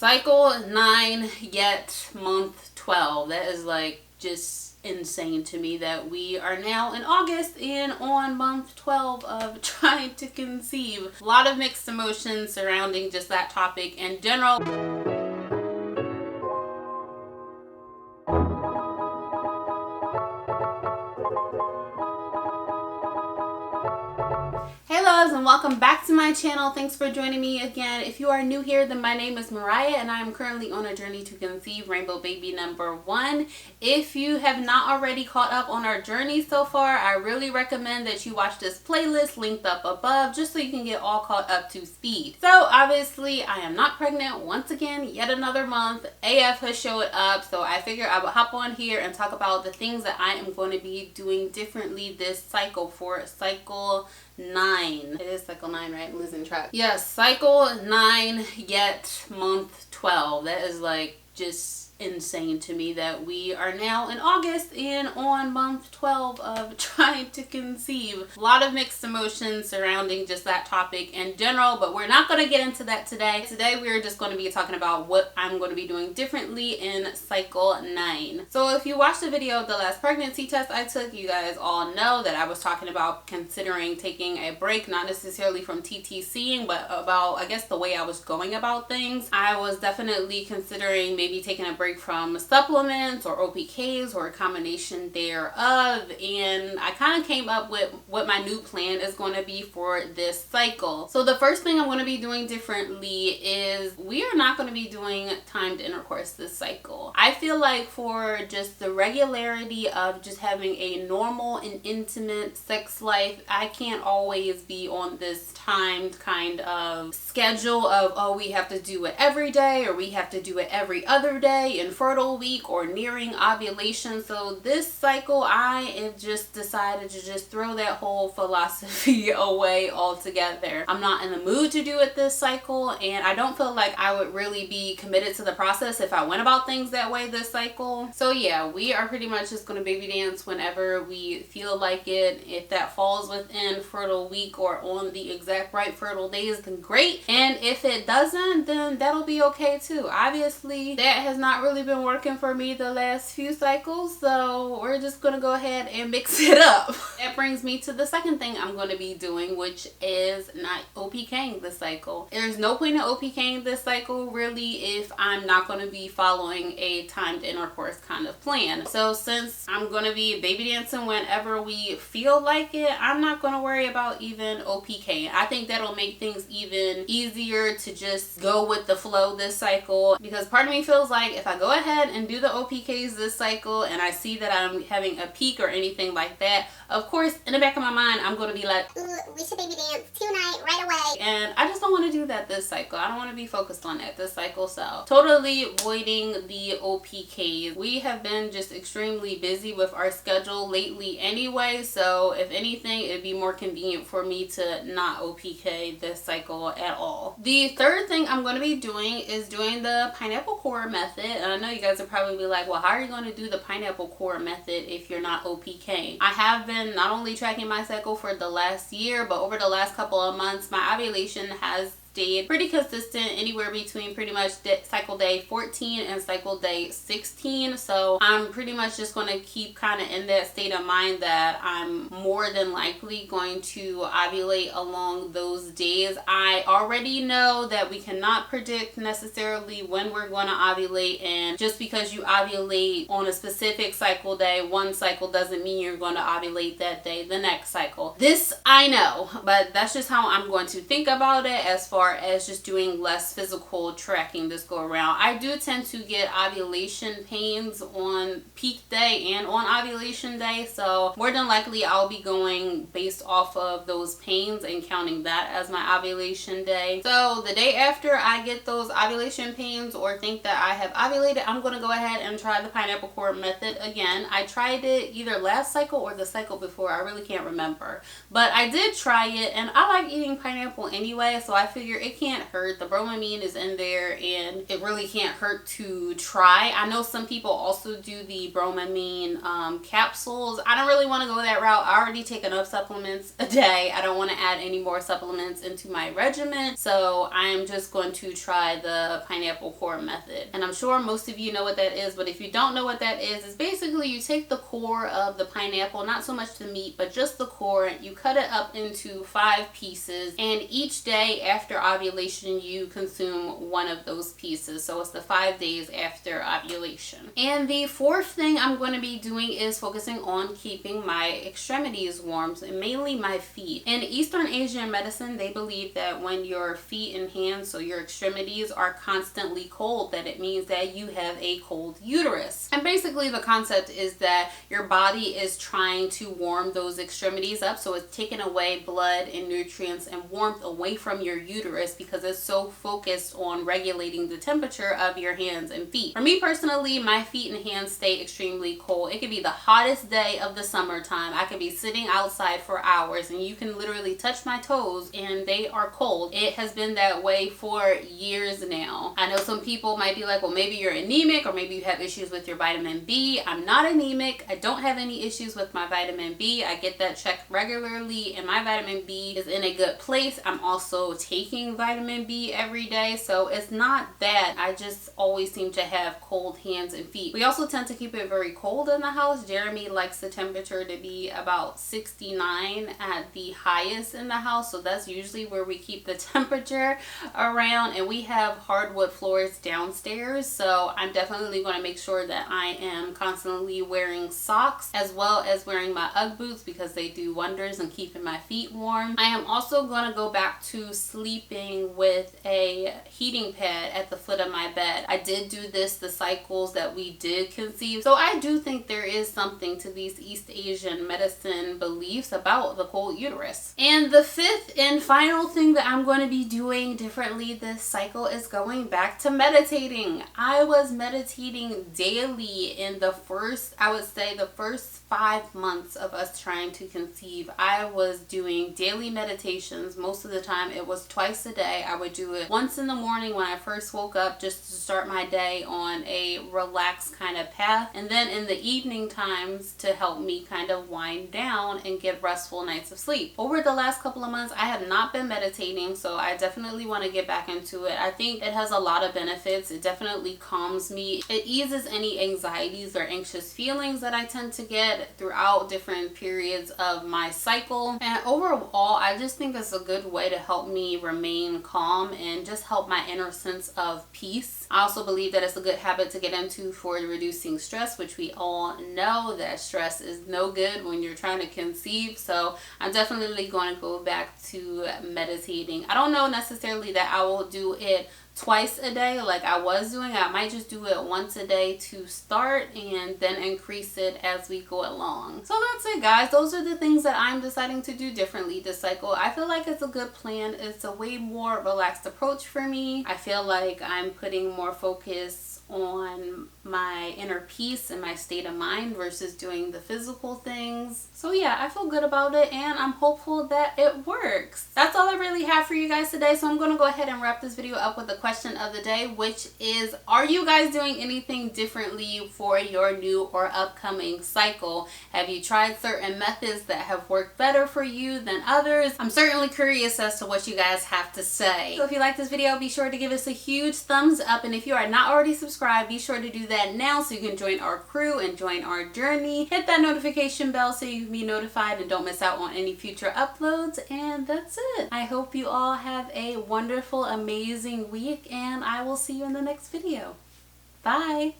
Cycle 9 yet month 12. That is like just insane to me that we are now in August and on month 12 of trying to conceive. A lot of mixed emotions surrounding just that topic in general. Hey loves, and welcome back to my channel. Thanks for joining me again. If you are new here, then my name is Mariah and I am currently on a journey to conceive rainbow baby number 1. If you have not already caught up on our journey so far, I really recommend that you watch this playlist linked up above just so you can get all caught up to speed. So obviously I am not pregnant once again, yet another month. AF has showed up, so I figured I would hop on here and talk about the things that I am going to be doing differently this cycle for cycle 9. It is cycle 9, right? I'm losing track. Yes, cycle 9 yet month 12. That is like just insane to me that we are now in August and on month 12 of trying to conceive. A lot of mixed emotions surrounding just that topic in general, but we're not going to get into that today. Today we're just going to be talking about what I'm going to be doing differently in cycle 9. So if you watched the video of the last pregnancy test I took, you guys all know that I was talking about considering taking a break, not necessarily from TTCing, but about, I guess, the way I was going about things. I was definitely considering maybe taking a break from supplements or OPKs or a combination thereof, and I kind of came up with what my new plan is going to be for this cycle. So the first thing I'm going to be doing differently is we are not going to be doing timed intercourse this cycle. I feel like for just the regularity of just having a normal and intimate sex life, I can't always be on this timed kind of schedule of, oh, we have to do it every day or we have to do it every other day in fertile week or nearing ovulation. So this cycle I have just decided to just throw that whole philosophy away altogether. I'm not in the mood to do it this cycle, and I don't feel like I would really be committed to the process if I went about things that way this cycle. So yeah, we are pretty much just going to baby dance whenever we feel like it. If that falls within fertile week or on the exact right fertile days, then great. And if it doesn't, then that'll be okay too. Obviously that has not really been working for me the last few cycles, so we're just gonna go ahead and mix it up. That brings me to the second thing I'm going to be doing, which is not OPKing this cycle. There's no point in OPKing this cycle really if I'm not going to be following a timed intercourse kind of plan. So since I'm going to be baby dancing whenever we feel like it, I'm not going to worry about even OPKing. I think that'll make things even easier to just go with the flow this cycle, because part of me feels like if I go ahead and do the OPKs this cycle and I see that I'm having a peak or anything like that, of course in the back of my mind I'm going to be like, ooh, we should baby dance tonight right away, and I just don't want to do that this cycle. I don't want to be focused on that this cycle, so totally avoiding the OPKs. We have been just extremely busy with our schedule lately anyway, so if anything it'd be more convenient for me to not OPK this cycle at all. The third thing I'm going to be doing is doing the pineapple core method, and I know you guys are probably like, well, how are you going to do the pineapple core method if you're not OPKing? I have been not only tracking my cycle for the last year, but over the last couple of months my ovulation has stayed pretty consistent, anywhere between pretty much cycle day 14 and cycle day 16. So I'm pretty much just going to keep kind of in that state of mind that I'm more than likely going to ovulate along those days. I already know that we cannot predict necessarily when we're going to ovulate, and just because you ovulate on a specific cycle day one cycle doesn't mean you're going to ovulate that day the next cycle. This I know, but that's just how I'm going to think about it as far as just doing less physical tracking this go around. I do tend to get ovulation pains on peak day and on ovulation day, so more than likely I'll be going based off of those pains and counting that as my ovulation day. So the day after I get those ovulation pains or think that I have ovulated, I'm going to go ahead and try the pineapple core method again. I tried it either last cycle or the cycle before, I really can't remember, but I did try it and I like eating pineapple anyway, so I figured figure it can't hurt. The bromamine is in there and it really can't hurt to try. I know some people also do the bromamine capsules. I don't really want to go that route. I already take enough supplements a day. I don't want to add any more supplements into my regimen. So I am just going to try the pineapple core method. And I'm sure most of you know what that is, but if you don't know what that is, it's basically you take the core of the pineapple, not so much the meat, but just the core, you cut it up into 5 pieces, and each day after ovulation you consume one of those pieces. So it's the 5 days after ovulation. And the fourth thing I'm going to be doing is focusing on keeping my extremities warm, mainly my feet. In Eastern Asian medicine, they believe that when your feet and hands, so your extremities, are constantly cold, that it means that you have a cold uterus. And basically the concept is that your body is trying to warm those extremities up, so it's taking away blood and nutrients and warmth away from your uterus because it's so focused on regulating the temperature of your hands and feet. For me personally, my feet and hands stay extremely cold. It could be the hottest day of the summertime. I could be sitting outside for hours and you can literally touch my toes and they are cold. It has been that way for years now. I know some people might be like, well, maybe you're anemic or maybe you have issues with your vitamin B. I'm not anemic. I don't have any issues with my vitamin B. I get that checked regularly and my vitamin B is in a good place. I'm also taking vitamin B every day, so it's not that. I just always seem to have cold hands and feet. We also tend to keep it very cold in the house. Jeremy likes the temperature to be about 69 at the highest in the house, so that's usually where we keep the temperature around. And we have hardwood floors downstairs, so I'm definitely going to make sure that I am constantly wearing socks as well as wearing my Ugg boots because they do wonders in keeping my feet warm. I am also going to go back to sleeping with a heating pad at the foot of my bed. I did do this the cycles that we did conceive, so I do think there is something to these East Asian medicine beliefs about the cold uterus. And the fifth and final thing that I'm going to be doing differently this cycle is going back to meditating. I was meditating daily in the first, I would say the first 5 months of us trying to conceive. I was doing daily meditations. Most of the time it was twice a day. I would do it once in the morning when I first woke up just to start my day on a relaxed kind of path, and then in the evening times to help me kind of wind down and get restful nights of sleep. Over the last couple of months I have not been meditating, so I definitely want to get back into it. I think it has a lot of benefits. It definitely calms me. It eases any anxieties or anxious feelings that I tend to get throughout different periods of my cycle. And overall, I just think it's a good way to help me remain calm and just help my inner sense of peace. I also believe that it's a good habit to get into for reducing stress, which we all know that stress is no good when you're trying to conceive. So I'm definitely going to go back to meditating. I don't know necessarily that I will do it twice a day like I was doing. I might just do it once a day to start and then increase it as we go along. So that's it, guys. Those are the things that I'm deciding to do differently this cycle. I feel like it's a good plan. It's a way more relaxed approach for me. I feel like I'm putting more focus on my inner peace and my state of mind versus doing the physical things. So yeah, I feel good about it and I'm hopeful that it works. That's all I really have for you guys today, so I'm going to go ahead and wrap this video up with the question of the day, which is, are you guys doing anything differently for your new or upcoming cycle? Have you tried certain methods that have worked better for you than others? I'm certainly curious as to what you guys have to say. So if you like this video, be sure to give us a huge thumbs up, and if you are not already subscribed, be sure to do that now so you can join our crew and join our journey. Hit that notification bell so you can be notified and don't miss out on any future uploads. And that's it. I hope you all have a wonderful, amazing week, and I will see you in the next video. Bye.